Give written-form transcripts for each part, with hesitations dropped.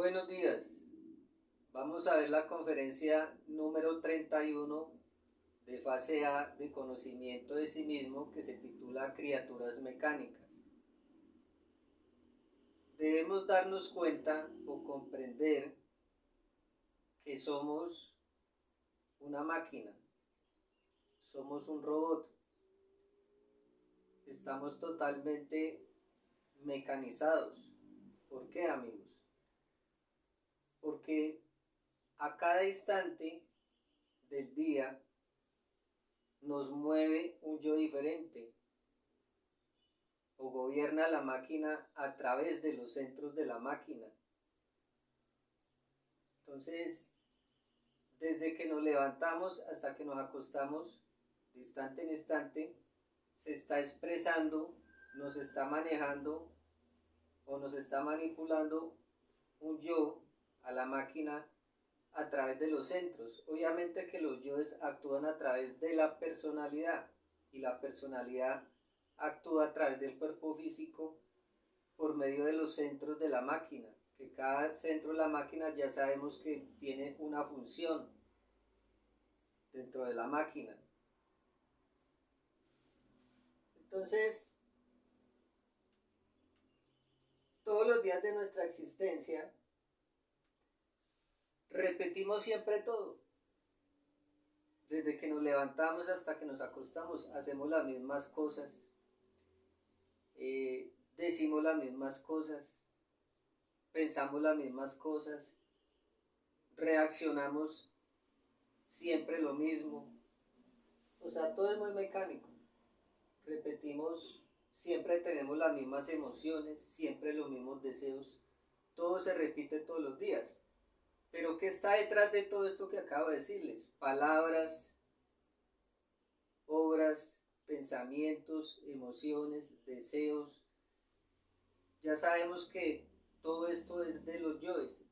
Buenos días. Vamos a ver la conferencia número 31 de fase A de conocimiento de sí mismo que se titula Criaturas mecánicas. Debemos darnos cuenta o comprender que somos una máquina, somos un robot, estamos totalmente mecanizados. ¿Por qué, amigos? Porque a cada instante del día nos mueve un yo diferente o gobierna la máquina a través de los centros de la máquina. Entonces, desde que nos levantamos hasta que nos acostamos, de instante en instante, se está expresando, nos está manejando o nos está manipulando un yo a la máquina a través de los centros. Obviamente que los yoes actúan a través de la personalidad y la personalidad actúa a través del cuerpo físico por medio de los centros de la máquina, que cada centro de la máquina ya sabemos que tiene una función dentro de la máquina. Entonces, todos los días de nuestra existencia repetimos siempre todo. Desde que nos levantamos hasta que nos acostamos, hacemos las mismas cosas, decimos las mismas cosas, pensamos las mismas cosas, reaccionamos siempre lo mismo. O sea, todo es muy mecánico. Repetimos, siempre tenemos las mismas emociones, siempre los mismos deseos. Todo se repite todos los días. Pero ¿qué está detrás de todo esto que acabo de decirles? Palabras, obras, pensamientos, emociones, deseos. Ya sabemos que todo esto es de los yoes.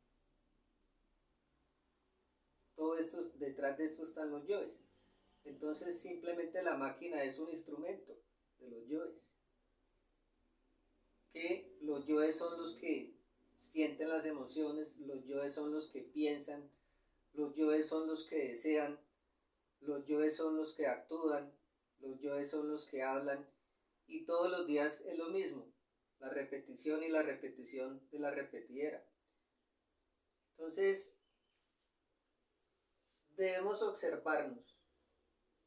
Todo esto, detrás de esto están los yoes. Entonces simplemente la máquina es un instrumento de los yoes. Que los yoes son los que sienten las emociones, los yoes son los que piensan, los yoes son los que desean, los yoes son los que actúan, los yoes son los que hablan, y todos los días es lo mismo, la repetición y la repetición de la repetidera. Entonces, debemos observarnos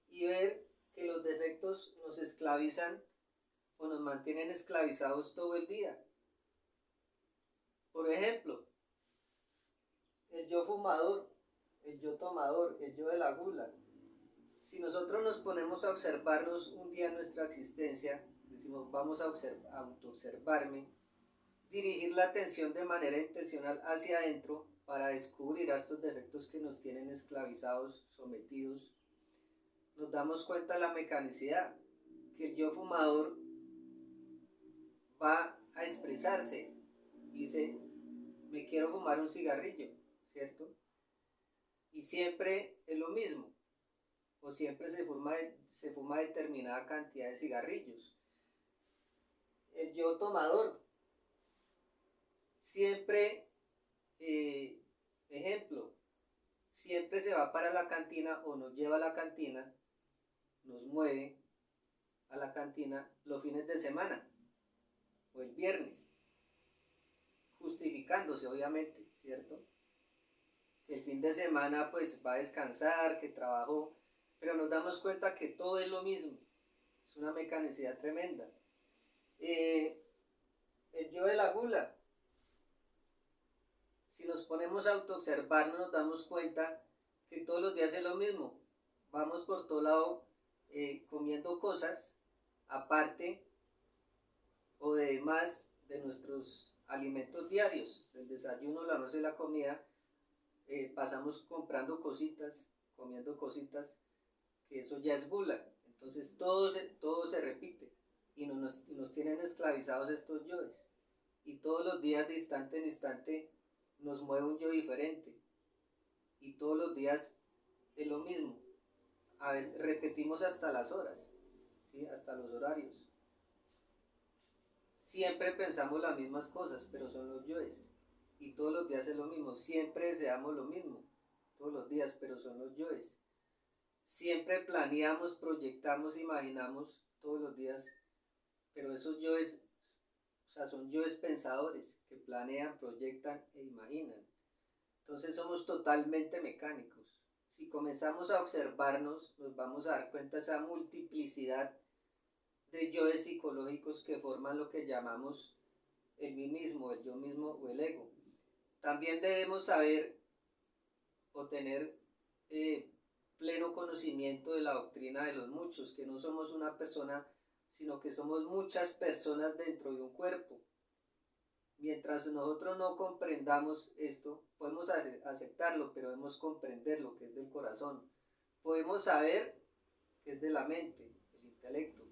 y ver que los defectos nos esclavizan o nos mantienen esclavizados todo el día. Por ejemplo, el yo fumador, el yo tomador, el yo de la gula. Si nosotros nos ponemos a observarnos un día en nuestra existencia, decimos vamos a autoobservarme, dirigir la atención de manera intencional hacia adentro para descubrir a estos defectos que nos tienen esclavizados, sometidos, nos damos cuenta de la mecanicidad, que el yo fumador va a expresarse, dice, me quiero fumar un cigarrillo, ¿cierto? Y siempre es lo mismo, o siempre se fuma determinada cantidad de cigarrillos. El yo tomador, siempre, ejemplo, siempre se va para la cantina o nos lleva a la cantina, nos mueve a la cantina los fines de semana o el viernes, justificándose obviamente, ¿cierto? Que el fin de semana pues va a descansar, que trabajó, pero nos damos cuenta que todo es lo mismo, es una mecanicidad tremenda. El yo de la gula, si nos ponemos a autoobservarnos nos damos cuenta que todos los días es lo mismo, vamos por todo lado comiendo cosas aparte o de más de nuestros alimentos diarios, del desayuno, el almuerzo y la comida, pasamos comprando cositas, comiendo cositas, que eso ya es gula. Entonces todo se repite y nos tienen esclavizados estos yoes. Y todos los días de instante en instante nos mueve un yo diferente. Y todos los días es lo mismo. A veces repetimos hasta las horas, ¿sí? Hasta los horarios. Siempre pensamos las mismas cosas, pero son los yoes. y todos los días es lo mismo. Siempre deseamos lo mismo, todos los días, pero son los yoes. Siempre planeamos, proyectamos, imaginamos todos los días, pero esos yoes, o sea, son yoes pensadores que planean, proyectan e imaginan. Entonces somos totalmente mecánicos. Si comenzamos a observarnos, nos vamos a dar cuenta de esa multiplicidad de yoes psicológicos que forman lo que llamamos el mí mismo, el yo mismo o el ego. También debemos saber o tener pleno conocimiento de la doctrina de los muchos, que no somos una persona, sino que somos muchas personas dentro de un cuerpo. Mientras nosotros no comprendamos esto, podemos aceptarlo, pero debemos comprender lo que es del corazón. Podemos saber que es de la mente, el intelecto,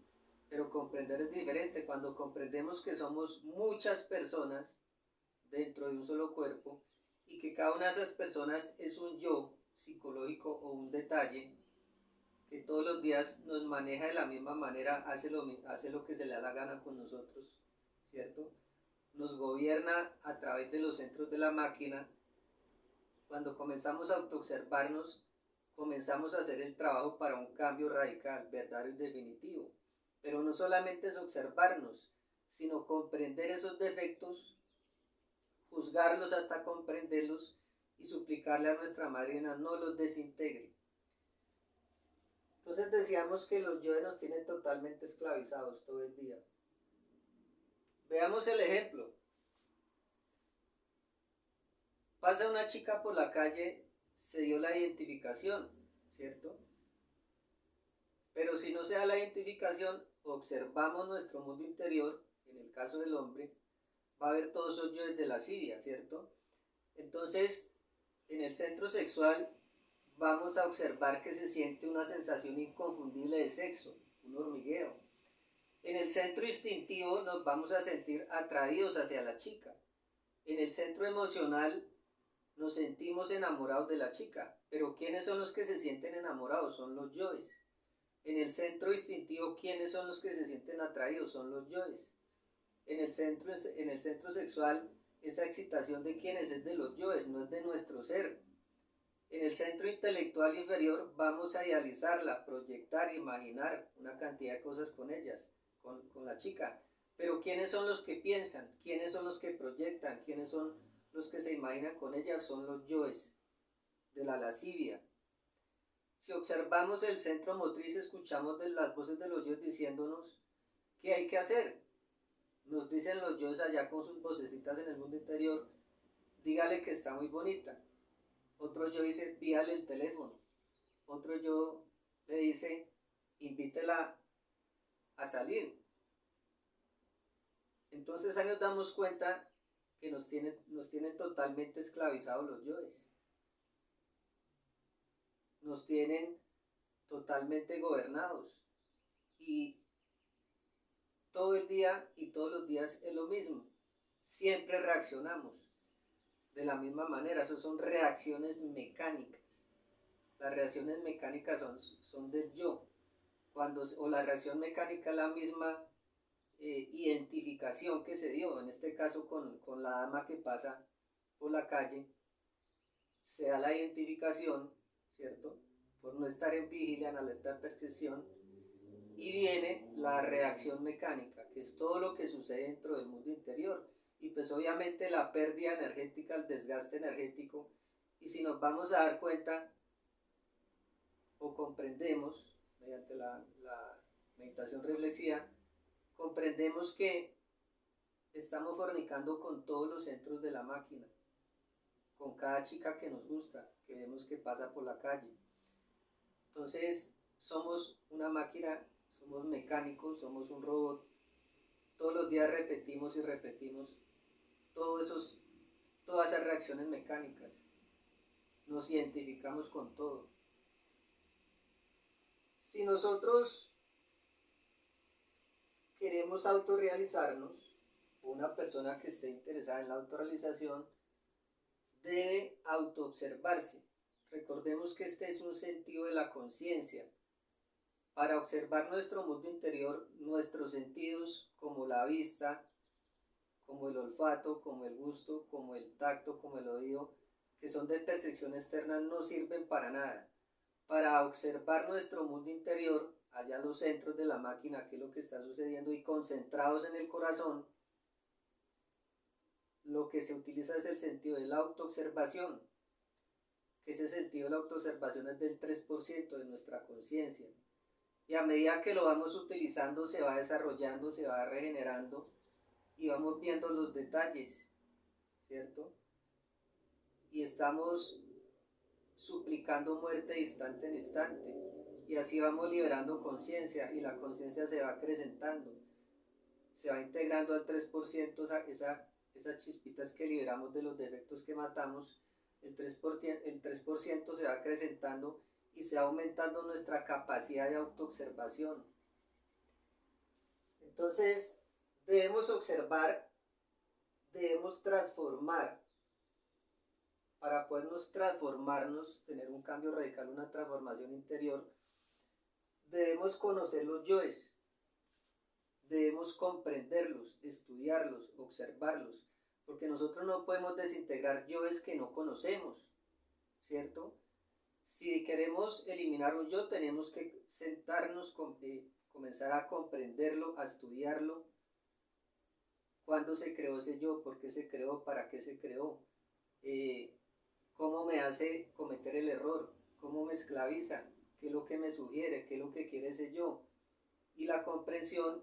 pero comprender es diferente. Cuando comprendemos que somos muchas personas dentro de un solo cuerpo y que cada una de esas personas es un yo psicológico o un detalle que todos los días nos maneja de la misma manera, hace lo que se le da la gana con nosotros, ¿cierto? Nos gobierna a través de los centros de la máquina. Cuando comenzamos a autoobservarnos, comenzamos a hacer el trabajo para un cambio radical, verdadero y definitivo. Pero no solamente es observarnos, sino comprender esos defectos, juzgarlos hasta comprenderlos y suplicarle a nuestra madrina no los desintegre. Entonces decíamos que los yoes nos tienen totalmente esclavizados todo el día. Veamos el ejemplo. Pasa una chica por la calle, se dio la identificación, ¿cierto? Pero si no se da la identificación, observamos nuestro mundo interior, en el caso del hombre, va a haber todos esos yoes de la lascivia, ¿cierto? Entonces, en el centro sexual vamos a observar que se siente una sensación inconfundible de sexo, un hormigueo. En el centro instintivo nos vamos a sentir atraídos hacia la chica. En el centro emocional nos sentimos enamorados de la chica, pero ¿quiénes son los que se sienten enamorados? Son los yoes. En el centro instintivo, ¿quiénes son los que se sienten atraídos? Son los yoes. En el centro sexual, esa excitación de quiénes es de los yoes, no es de nuestro ser. En el centro intelectual inferior vamos a idealizarla, proyectar, imaginar una cantidad de cosas con ellas, con la chica. Pero ¿quiénes son los que piensan? ¿Quiénes son los que proyectan? ¿Quiénes son los que se imaginan con ellas? Son los yoes de la lascivia. Si observamos el centro motriz, escuchamos de las voces de los yoes diciéndonos qué hay que hacer. Nos dicen los yoes allá con sus vocecitas en el mundo interior, dígale que está muy bonita. Otro yo dice, pídale el teléfono. Otro yo le dice, invítela a salir. Entonces ahí nos damos cuenta que nos tienen totalmente esclavizados los yoes. Nos tienen totalmente gobernados. Y todo el día y todos los días es lo mismo. Siempre reaccionamos de la misma manera. Eso son reacciones mecánicas. Las reacciones mecánicas son del yo. O la reacción mecánica es la misma identificación que se dio, en este caso con la dama que pasa por la calle, se da la identificación, ¿cierto? Por no estar en vigilia, en alerta de percepción, y viene la reacción mecánica, que es todo lo que sucede dentro del mundo interior, y pues obviamente la pérdida energética, el desgaste energético, y si nos vamos a dar cuenta o comprendemos mediante la meditación reflexiva, comprendemos que estamos fornicando con todos los centros de la máquina, con cada chica que nos gusta, que vemos que pasa por la calle. Entonces somos una máquina, somos mecánicos, somos un robot. Todos los días repetimos y repetimos todas esas reacciones mecánicas. Nos identificamos con todo. Si nosotros queremos autorrealizarnos, una persona que esté interesada en la autorrealización debe autoobservarse. Recordemos que este es un sentido de la conciencia. Para observar nuestro mundo interior, nuestros sentidos como la vista, como el olfato, como el gusto, como el tacto, como el oído, que son de percepción externa, no sirven para nada. Para observar nuestro mundo interior, allá los centros de la máquina, qué es lo que está sucediendo, y concentrados en el corazón, lo que se utiliza es el sentido de la autoobservación, que ese sentido de la autoobservación es del 3% de nuestra conciencia. Y a medida que lo vamos utilizando, se va desarrollando, se va regenerando, y vamos viendo los detalles, ¿cierto? Y estamos suplicando muerte de instante en instante, y así vamos liberando conciencia, y la conciencia se va acrecentando, se va integrando al 3%, esas chispitas que liberamos de los defectos que matamos. El 3% se va acrecentando y se va aumentando nuestra capacidad de autoobservación. Entonces, debemos observar, debemos transformar. Para podernos transformarnos, tener un cambio radical, una transformación interior, debemos conocer los yoes, debemos comprenderlos, estudiarlos, observarlos, porque nosotros no podemos desintegrar yoes que no conocemos, ¿cierto? Si queremos eliminar un yo, tenemos que sentarnos, comenzar a comprenderlo, a estudiarlo. ¿Cuándo se creó ese yo? ¿Por qué se creó? ¿Para qué se creó? ¿Cómo me hace cometer el error? ¿Cómo me esclaviza? ¿Qué es lo que me sugiere? ¿Qué es lo que quiere ese yo? Y la comprensión,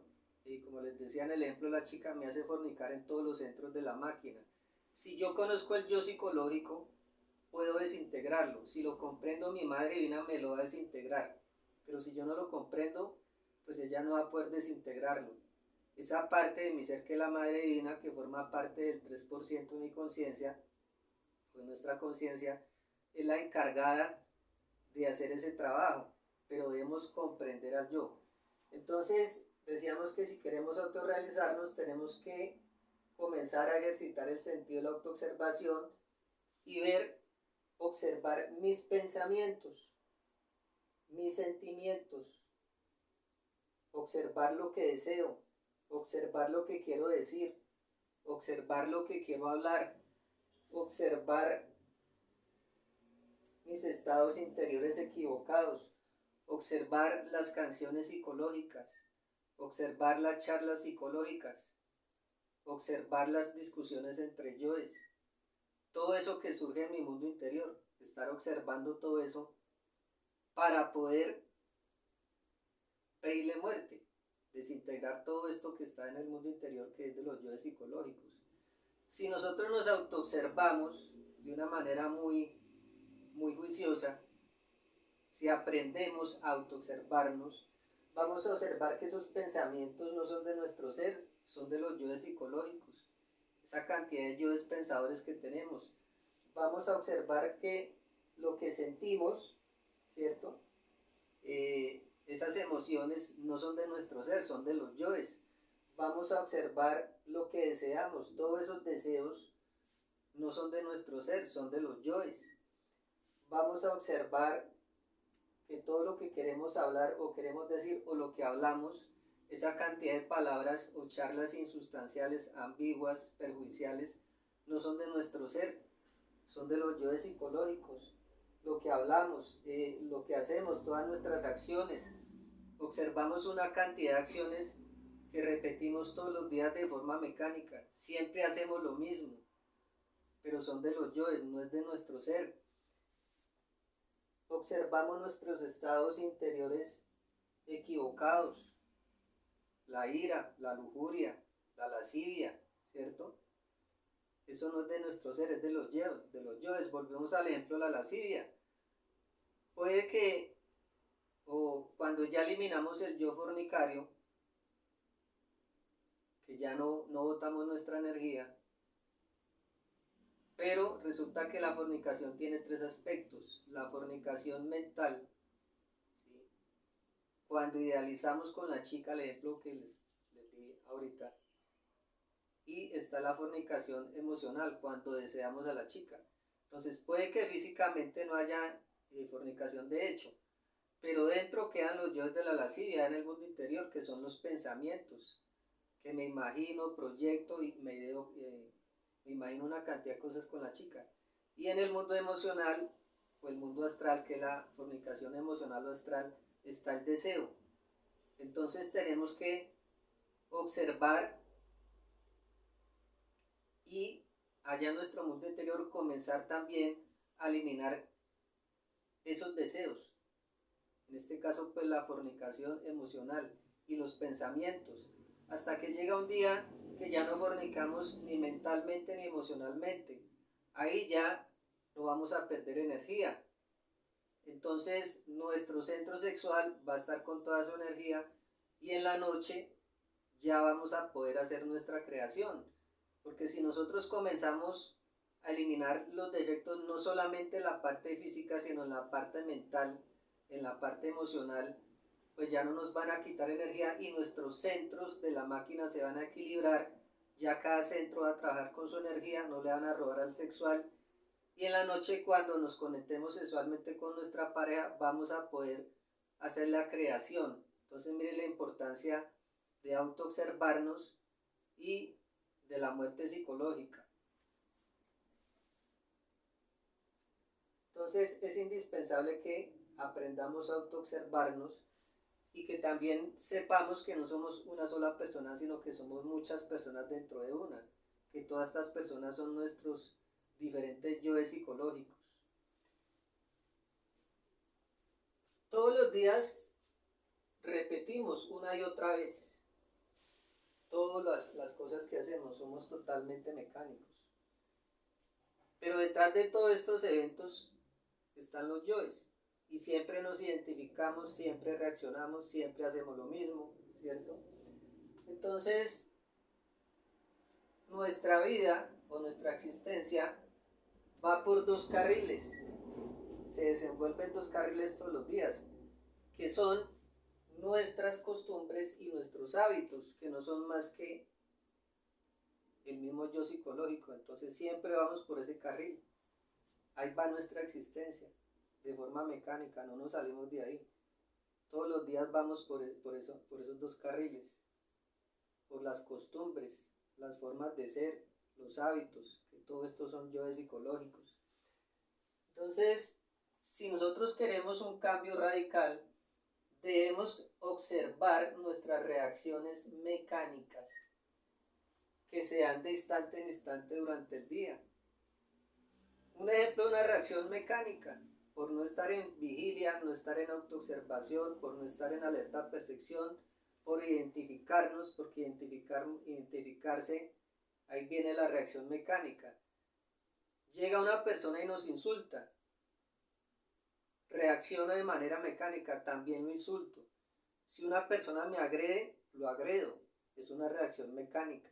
como les decía en el ejemplo, la chica me hace fornicar en todos los centros de la máquina. Si yo conozco el yo psicológico, puedo desintegrarlo. Si lo comprendo, mi madre divina me lo va a desintegrar. Pero si yo no lo comprendo, pues ella no va a poder desintegrarlo. Esa parte de mi ser que es la madre divina, que forma parte del 3% de mi conciencia, pues nuestra conciencia, es la encargada de hacer ese trabajo, pero debemos comprender al yo. Entonces, decíamos que si queremos autorrealizarnos, tenemos que comenzar a ejercitar el sentido de la autoobservación y observar mis pensamientos, mis sentimientos, observar lo que deseo, observar lo que quiero decir, observar lo que quiero hablar, observar mis estados interiores equivocados, observar las canciones psicológicas, observar las charlas psicológicas, observar las discusiones entre yoes, todo eso que surge en mi mundo interior, estar observando todo eso para poder pedirle muerte, desintegrar todo esto que está en el mundo interior, que es de los yoes psicológicos. Si nosotros nos autoobservamos de una manera muy juiciosa, si aprendemos a autoobservarnos, vamos a observar que esos pensamientos no son de nuestro ser, son de los yoes psicológicos, esa cantidad de yoes pensadores que tenemos. Vamos a observar que lo que sentimos, ¿cierto? Esas emociones no son de nuestro ser, son de los yoes. Vamos a observar lo que deseamos, todos esos deseos no son de nuestro ser, son de los yoes. Vamos a observar que todo lo que queremos hablar o queremos decir o lo que hablamos, esa cantidad de palabras o charlas insustanciales, ambiguas, perjudiciales, no son de nuestro ser, son de los yoes psicológicos. Lo que hablamos, lo que hacemos, todas nuestras acciones, observamos una cantidad de acciones que repetimos todos los días de forma mecánica, siempre hacemos lo mismo, pero son de los yoes, no es de nuestro ser. Observamos nuestros estados interiores equivocados, la ira, la lujuria, la lascivia, ¿cierto? Eso no es de nuestro ser, es de los yoes. Volvemos al ejemplo de la lascivia. Puede que, o cuando ya eliminamos el yo fornicario, que ya no botamos nuestra energía, pero resulta que la fornicación tiene 3 aspectos. La fornicación mental, ¿sí? Cuando idealizamos con la chica, el ejemplo que les di ahorita, y está la fornicación emocional, cuando deseamos a la chica. Entonces puede que físicamente no haya fornicación de hecho, pero dentro quedan los yoes de la lascivia en el mundo interior, que son los pensamientos, que me imagino, proyecto y me imagino una cantidad de cosas con la chica. Y en el mundo emocional, o el mundo astral, que es la fornicación emocional o astral, está el deseo. Entonces tenemos que observar y allá en nuestro mundo interior comenzar también a eliminar esos deseos. En este caso, pues la fornicación emocional y los pensamientos, hasta que llega un día que ya no fornicamos ni mentalmente ni emocionalmente. Ahí ya no vamos a perder energía. Entonces nuestro centro sexual va a estar con toda su energía y en la noche ya vamos a poder hacer nuestra creación. Porque si nosotros comenzamos a eliminar los defectos, no solamente en la parte física, sino en la parte mental, en la parte emocional, pues ya no nos van a quitar energía y nuestros centros de la máquina se van a equilibrar. Ya cada centro va a trabajar con su energía, no le van a robar al sexual. Y en la noche, cuando nos conectemos sexualmente con nuestra pareja, vamos a poder hacer la creación. Entonces, mire la importancia de autoobservarnos y de la muerte psicológica. Entonces, es indispensable que aprendamos a autoobservarnos y que también sepamos que no somos una sola persona, sino que somos muchas personas dentro de una, que todas estas personas son nuestros diferentes yoes psicológicos. Todos los días repetimos una y otra vez todas las cosas que hacemos, somos totalmente mecánicos. Pero detrás de todos estos eventos están los yoes. Y siempre nos identificamos, siempre reaccionamos, siempre hacemos lo mismo, ¿cierto? Entonces, nuestra vida o nuestra existencia va por dos carriles. Se desenvuelve en dos carriles todos los días, que son nuestras costumbres y nuestros hábitos, que no son más que el mismo yo psicológico. Entonces siempre vamos por ese carril. Ahí va nuestra existencia, de forma mecánica, no nos salimos de ahí. Todos los días vamos por esos dos carriles, por las costumbres, las formas de ser, los hábitos, que todo esto son yoes psicológicos. Entonces, si nosotros queremos un cambio radical, debemos observar nuestras reacciones mecánicas que se dan de instante en instante durante el día. Un ejemplo de una reacción mecánica: por no estar en vigilia, no estar en autoobservación, por no estar en alerta percepción, por identificarnos, porque identificarse, ahí viene la reacción mecánica. Llega una persona y nos insulta, reacciono de manera mecánica, también lo insulto. Si una persona me agrede, lo agredo, es una reacción mecánica.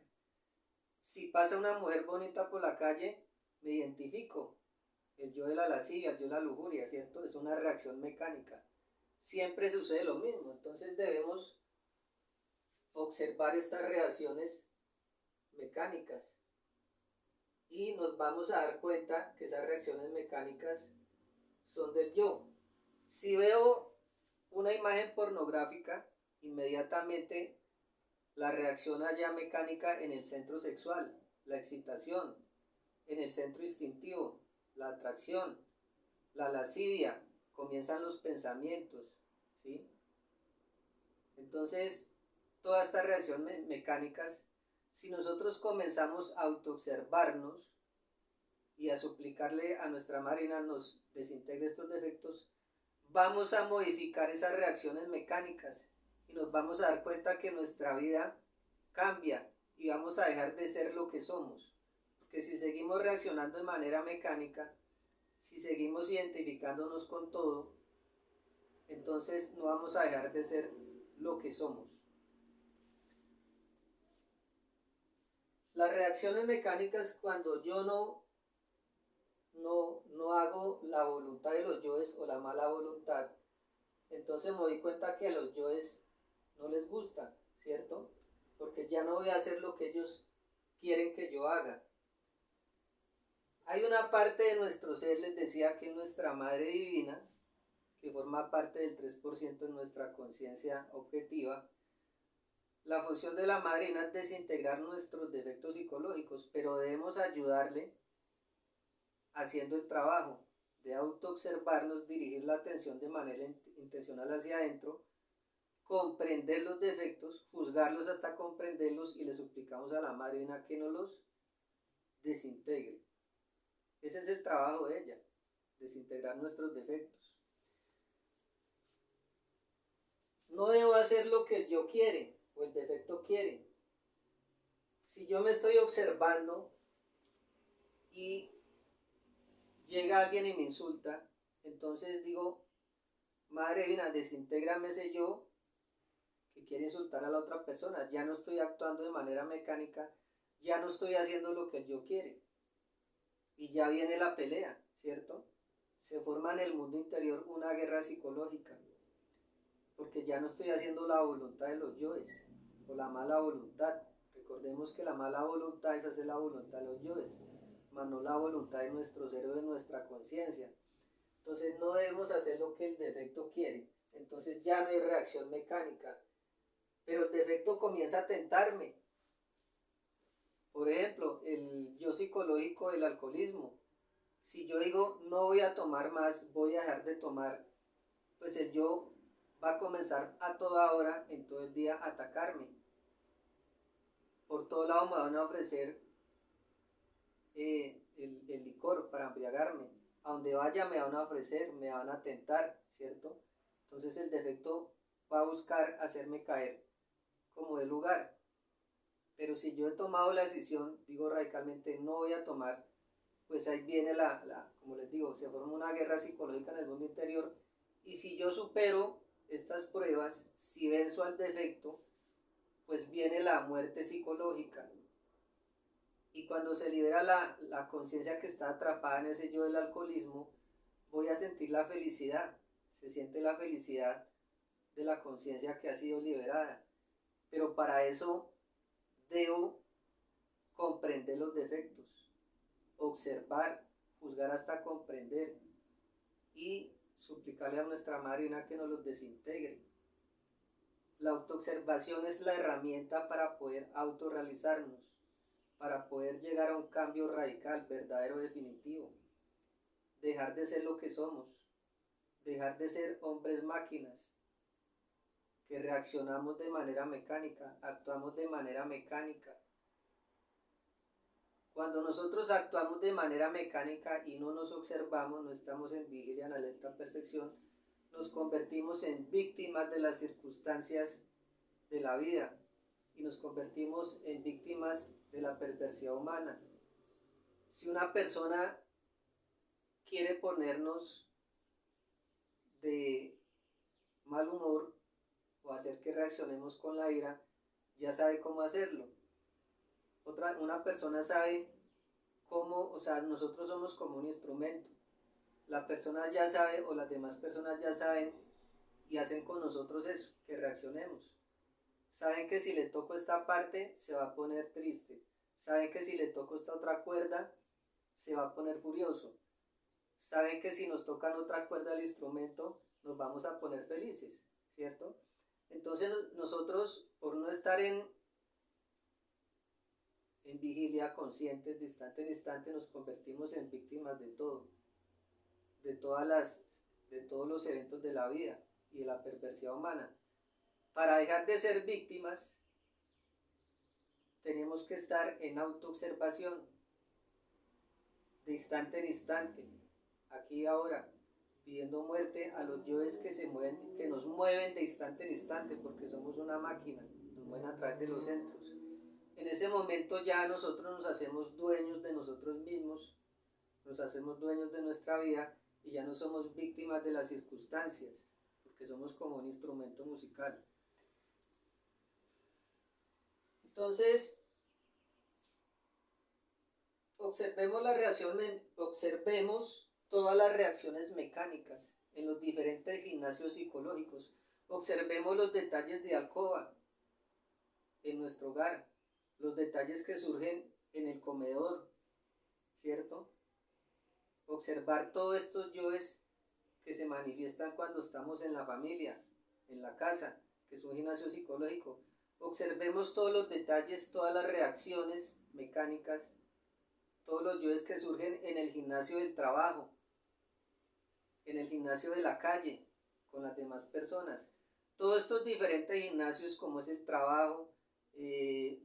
Si pasa una mujer bonita por la calle, me identifico, el yo de la lascivia, el yo de la lujuria, ¿cierto? Es una reacción mecánica. Siempre sucede lo mismo, entonces debemos observar estas reacciones mecánicas y nos vamos a dar cuenta que esas reacciones mecánicas son del yo. Si veo una imagen pornográfica, inmediatamente la reacción allá mecánica en el centro sexual, la excitación, en el centro instintivo, la atracción, la lascivia, comienzan los pensamientos, ¿sí? Entonces, todas estas reacciones mecánicas, si nosotros comenzamos a autoobservarnos y a suplicarle a nuestra Marina nos desintegre estos defectos, vamos a modificar esas reacciones mecánicas y nos vamos a dar cuenta que nuestra vida cambia y vamos a dejar de ser lo que somos. Porque si seguimos reaccionando de manera mecánica, si seguimos identificándonos con todo, entonces no vamos a dejar de ser lo que somos. Las reacciones mecánicas, cuando yo no hago la voluntad de los yoes o la mala voluntad, entonces me doy cuenta que a los yoes no les gusta, ¿cierto? Porque ya no voy a hacer lo que ellos quieren que yo haga. Hay una parte de nuestro ser, les decía, que es nuestra Madre Divina, que forma parte del 3% de nuestra conciencia objetiva, La función de la madrina es desintegrar nuestros defectos psicológicos, pero debemos ayudarle haciendo el trabajo de autoobservarnos, dirigir la atención de manera intencional hacia adentro, comprender los defectos, juzgarlos hasta comprenderlos y le suplicamos a la madrina que nos los desintegre. Ese es el trabajo de ella, desintegrar nuestros defectos. No debo hacer lo que el yo quiere o el defecto quiere. Si yo me estoy observando y llega alguien y me insulta, entonces digo, madre divina, desintégrame ese yo que quiere insultar a la otra persona. Ya no estoy actuando de manera mecánica, ya no estoy haciendo lo que el yo quiere. Y ya viene la pelea, ¿cierto? Se forma en el mundo interior una guerra psicológica, porque ya no estoy haciendo la voluntad de los yoes, o la mala voluntad. Recordemos que la mala voluntad es hacer la voluntad de los yoes, mas no la voluntad de nuestro ser o de nuestra conciencia. Entonces no debemos hacer lo que el defecto quiere. Entonces ya no hay reacción mecánica. Pero el defecto comienza a tentarme. Por ejemplo, el yo psicológico del alcoholismo. Si yo digo no voy a tomar más, voy a dejar de tomar, pues el yo va a comenzar a toda hora, en todo el día, a atacarme. Por todo lado me van a ofrecer el licor para embriagarme. A donde vaya me van a ofrecer, me van a tentar, ¿cierto? Entonces el defecto va a buscar hacerme caer como de lugar. Pero si yo he tomado la decisión, digo radicalmente no voy a tomar, pues ahí viene como les digo, se forma una guerra psicológica en el mundo interior. Y si yo supero estas pruebas, si venzo al defecto, pues viene la muerte psicológica. Y cuando se libera la conciencia que está atrapada en ese yo del alcoholismo, voy a sentir la felicidad. Se siente la felicidad de la conciencia que ha sido liberada. Pero para eso debo comprender los defectos, observar, juzgar hasta comprender y suplicarle a nuestra madrina que nos los desintegre. La autoobservación es la herramienta para poder autorrealizarnos, para poder llegar a un cambio radical, verdadero, definitivo. Dejar de ser lo que somos, dejar de ser hombres máquinas, que reaccionamos de manera mecánica, actuamos de manera mecánica. Cuando nosotros actuamos de manera mecánica y no nos observamos, no estamos en vigilia, en alerta percepción, nos convertimos en víctimas de las circunstancias de la vida y nos convertimos en víctimas de la perversidad humana. Si una persona quiere ponernos de mal humor o hacer que reaccionemos con la ira, ya sabe cómo hacerlo. Una persona sabe cómo, o sea, nosotros somos como un instrumento. La persona ya sabe o las demás personas ya saben y hacen con nosotros eso, que reaccionemos. Saben que si le toco esta parte se va a poner triste. Saben que si le toco esta otra cuerda se va a poner furioso. Saben que si nos tocan otra cuerda del instrumento nos vamos a poner felices, ¿cierto? Entonces nosotros, por no estar en vigilia conscientes, de instante en instante, nos convertimos en víctimas de todo, de todos los eventos de la vida y de la perversidad humana. Para dejar de ser víctimas, tenemos que estar en autoobservación, de instante en instante, aquí y ahora, pidiendo muerte a los yoes que se mueven, que nos mueven de instante en instante, porque somos una máquina, nos mueven a través de los centros. En ese momento ya nosotros nos hacemos dueños de nosotros mismos, nos hacemos dueños de nuestra vida y ya no somos víctimas de las circunstancias, porque somos como un instrumento musical. Entonces, observemos todas las reacciones mecánicas en los diferentes gimnasios psicológicos. Observemos los detalles de alcoba en nuestro hogar, los detalles que surgen en el comedor, ¿cierto? Observar todos estos yoes que se manifiestan cuando estamos en la familia, en la casa, que es un gimnasio psicológico. Observemos todos los detalles, todas las reacciones mecánicas, todos los yoes que surgen en el gimnasio del trabajo, en el gimnasio de la calle, con las demás personas. Todos estos diferentes gimnasios, como es el trabajo,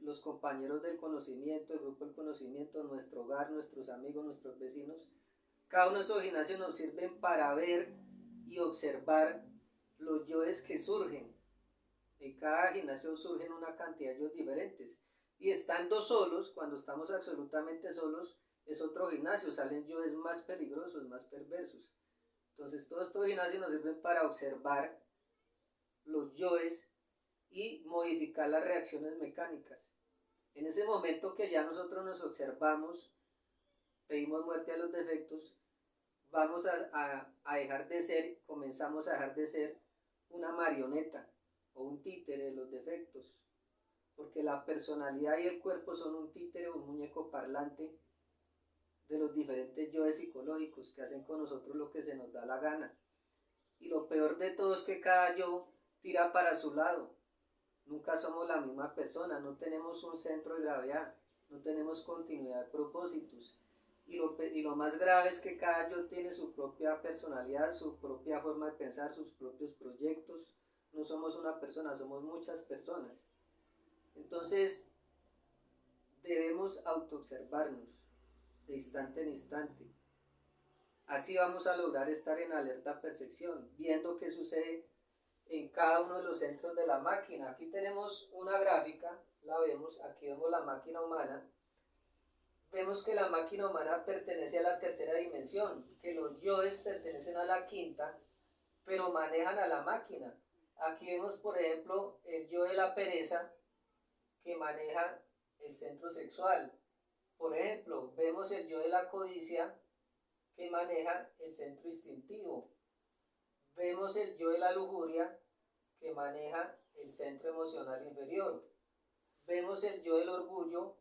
los compañeros del conocimiento, el grupo del conocimiento, nuestro hogar, nuestros amigos, nuestros vecinos, cada uno de esos gimnasios nos sirven para ver y observar los yoes que surgen. En cada gimnasio surgen una cantidad de yoes diferentes. Y estando solos, cuando estamos absolutamente solos, es otro gimnasio, salen yoes más peligrosos, más perversos. Entonces todos estos gimnasios nos sirven para observar los yoes y modificar las reacciones mecánicas. En ese momento que ya nosotros nos observamos, pedimos muerte a los defectos, vamos a dejar de ser, comenzamos a dejar de ser una marioneta o un títere de los defectos, porque la personalidad y el cuerpo son un títere o un muñeco parlante de los diferentes yoes psicológicos que hacen con nosotros lo que se nos da la gana. Y lo peor de todo es que cada yo tira para su lado. Nunca somos la misma persona, no tenemos un centro de gravedad, no tenemos continuidad de propósitos. Y lo más grave es que cada yo tiene su propia personalidad, su propia forma de pensar, sus propios proyectos. No somos una persona, somos muchas personas. Entonces, debemos autoobservarnos de instante en instante. Así vamos a lograr estar en alerta percepción, viendo qué sucede en cada uno de los centros de la máquina. Aquí tenemos una gráfica, la vemos, aquí vemos la máquina humana. Vemos que la máquina humana pertenece a la tercera dimensión, que los yoes pertenecen a la quinta, pero manejan a la máquina. Aquí vemos, por ejemplo, el yo de la pereza, que maneja el centro sexual. Por ejemplo, vemos el yo de la codicia, que maneja el centro instintivo. Vemos el yo de la lujuria, que maneja el centro emocional inferior. Vemos el yo del orgullo,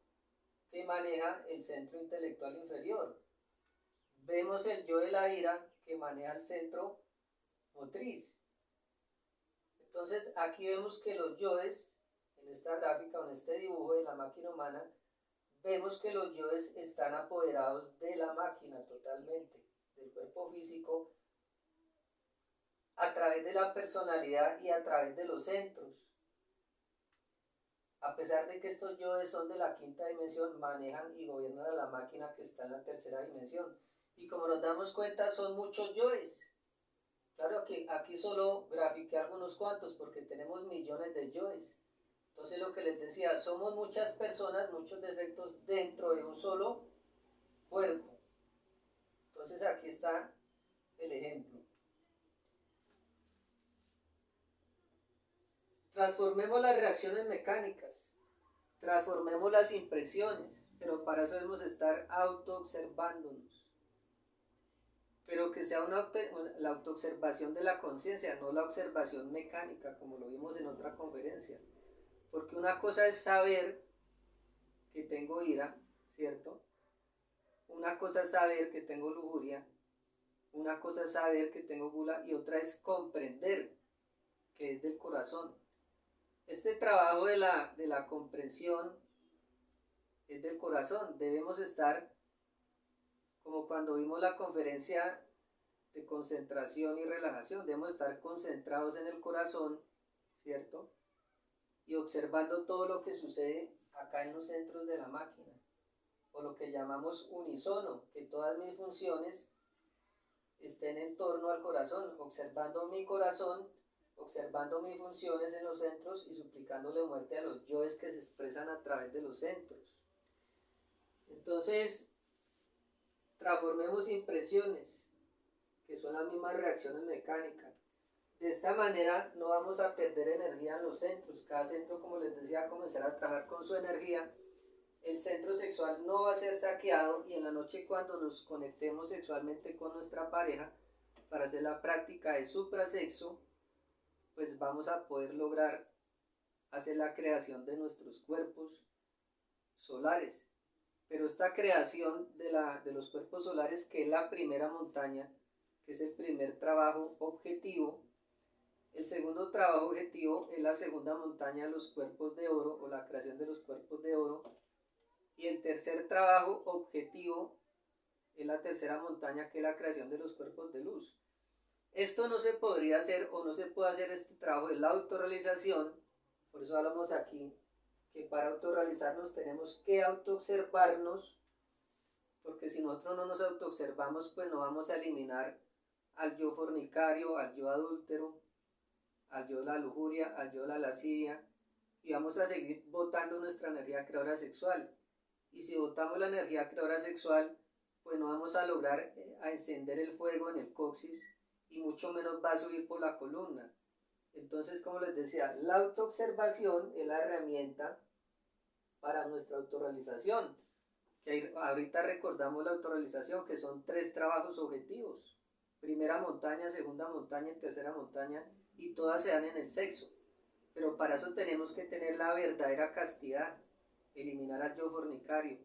que maneja el centro intelectual inferior. Vemos el yo de la ira, que maneja el centro motriz. Entonces aquí vemos que los yoes, en esta gráfica o en este dibujo de la máquina humana, vemos que los yoes están apoderados de la máquina totalmente, del cuerpo físico, a través de la personalidad y a través de los centros. A pesar de que estos yoes son de la quinta dimensión, manejan y gobiernan a la máquina que está en la tercera dimensión. Y como nos damos cuenta, son muchos yoes. Claro que aquí solo grafiqué algunos cuantos porque tenemos millones de yoes. Entonces lo que les decía, somos muchas personas, muchos defectos dentro de un solo cuerpo. Entonces aquí está el ejemplo. Transformemos las reacciones mecánicas, transformemos las impresiones, pero para eso debemos estar auto-observándonos. Pero que sea la autoobservación de la conciencia, no la observación mecánica, como lo vimos en otra conferencia. Porque una cosa es saber que tengo ira, ¿cierto? Una cosa es saber que tengo lujuria, una cosa es saber que tengo gula y otra es comprender que es del corazón. Este trabajo de la comprensión es del corazón. Debemos estar, como cuando vimos la conferencia de concentración y relajación, debemos estar concentrados en el corazón, ¿cierto? Y observando todo lo que sucede acá en los centros de la máquina, o lo que llamamos unisono, que todas mis funciones estén en torno al corazón, observando mi corazón, observando mis funciones en los centros y suplicándole muerte a los yoes que se expresan a través de los centros. Entonces, transformemos impresiones, que son las mismas reacciones mecánicas. De esta manera no vamos a perder energía en los centros. Cada centro, como les decía, va a comenzar a trabajar con su energía. El centro sexual no va a ser saqueado y en la noche cuando nos conectemos sexualmente con nuestra pareja para hacer la práctica de suprasexo, pues vamos a poder lograr hacer la creación de nuestros cuerpos solares. Pero esta creación de los cuerpos solares, que es la primera montaña, que es el primer trabajo objetivo, El segundo trabajo objetivo es la segunda montaña de los cuerpos de oro o la creación de los cuerpos de oro. Y el tercer trabajo objetivo es la tercera montaña, que es la creación de los cuerpos de luz. Esto no se podría hacer o no se puede hacer este trabajo de la autorrealización. Por eso hablamos aquí que para autorrealizarnos tenemos que autoobservarnos, porque si nosotros no nos autoobservamos, pues no vamos a eliminar al yo fornicario, al yo adúltero, al yo de la lujuria, al yo de la lascivia, y vamos a seguir botando nuestra energía creadora sexual. Y si botamos la energía creadora sexual, pues no vamos a lograr a encender el fuego en el coxis, y mucho menos va a subir por la columna. Entonces, como les decía, la autoobservación es la herramienta para nuestra autorrealización. Que ahorita recordamos la autorrealización, que son 3 trabajos objetivos: primera montaña, segunda montaña y tercera montaña, y todas se dan en el sexo. Pero para eso tenemos que tener la verdadera castidad, eliminar al yo fornicario.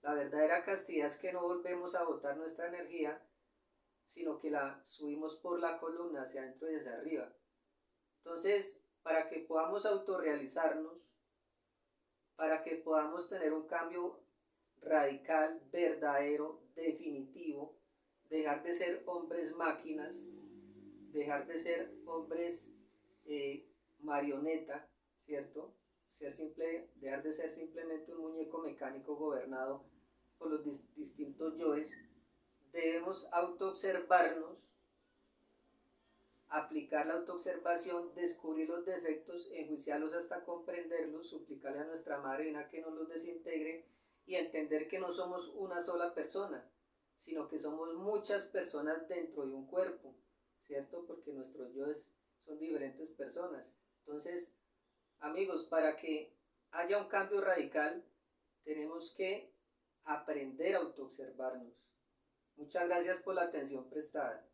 La verdadera castidad es que no volvemos a botar nuestra energía, sino que la subimos por la columna hacia adentro y hacia arriba. Entonces, para que podamos autorrealizarnos, para que podamos tener un cambio radical, verdadero, definitivo, dejar de ser hombres máquinas, dejar de ser hombres marioneta, ¿cierto? Dejar de ser simplemente un muñeco mecánico gobernado por los distintos yoes. Debemos autoobservarnos, aplicar la autoobservación, descubrir los defectos, enjuiciarlos hasta comprenderlos, suplicarle a nuestra Madre Divina que nos los desintegre, y entender que no somos una sola persona, sino que somos muchas personas dentro de un cuerpo, ¿cierto? Porque nuestros yoes son diferentes personas. Entonces, amigos, para que haya un cambio radical, tenemos que aprender a autoobservarnos. Muchas gracias por la atención prestada.